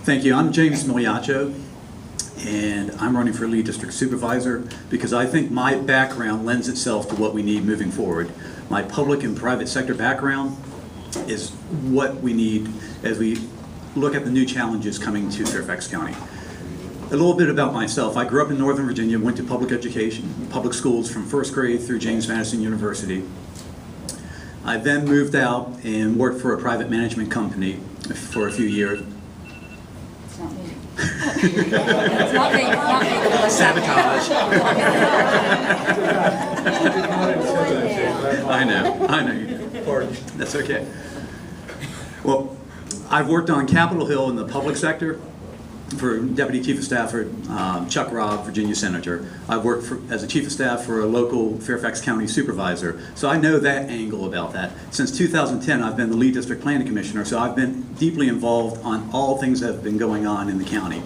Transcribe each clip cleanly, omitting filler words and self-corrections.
Thank you. I'm James Miliaccio, and I'm running for lead district supervisor because I think my background lends itself to what we need moving forward. My public and private sector background is what we need as we look at the new challenges coming to Fairfax County. A little bit about myself. I grew up in Northern Virginia, went to public education, public schools from first grade through James Madison University. I then moved out and worked for a private management company for a few years. It's not me. It's not me. Not me. Sabotage. I know you did. That's okay. Well, I've worked on Capitol Hill in the public sector for Deputy Chief of Staff for Chuck Robb, Virginia Senator. I've worked as a Chief of Staff for a local Fairfax County Supervisor, so I know that angle about that. Since 2010, I've been the Lead District Planning Commissioner, so I've been deeply involved on all things that have been going on in the county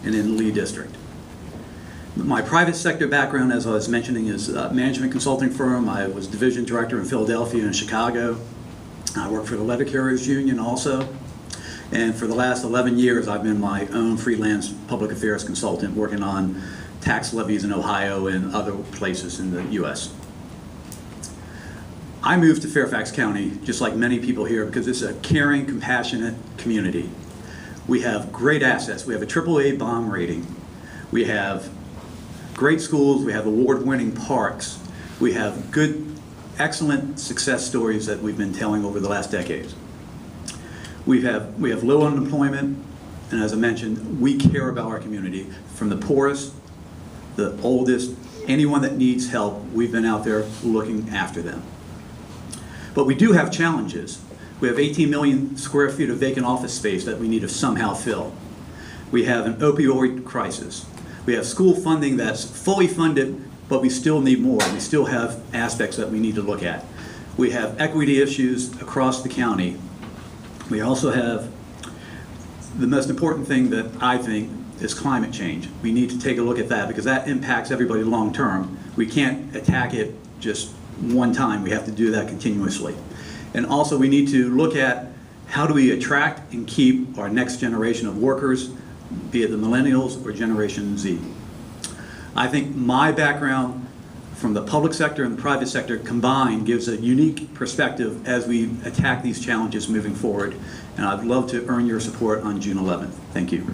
and in the Lead District. My private sector background, as I was mentioning, is a management consulting firm. I was Division Director in Philadelphia and Chicago. I worked for the Letter Carriers Union also. And for the last 11 years, I've been my own freelance public affairs consultant working on tax levies in Ohio and other places in the U.S. I moved to Fairfax County, just like many people here, because it's a caring, compassionate community. We have great assets. We have a AAA bond rating. We have great schools. We have award-winning parks. We have good, excellent success stories that we've been telling over the last decades. We have low unemployment, and as I mentioned, we care about our community. From the poorest, the oldest, anyone that needs help, we've been out there looking after them. But we do have challenges. We have 18 million square feet of vacant office space that we need to somehow fill. We have an opioid crisis. We have school funding that's fully funded, but we still need more. We still have aspects that we need to look at. We have equity issues across the county. We also have the most important thing that I think is climate change. We need to take a look at that because that impacts everybody long term. We can't attack it just one time. We have to do that continuously. And also we need to look at how do we attract and keep our next generation of workers, be it the millennials or Generation Z. I think my background from the public sector and the private sector combined gives a unique perspective as we attack these challenges moving forward. And I'd love to earn your support on June 11th. Thank you.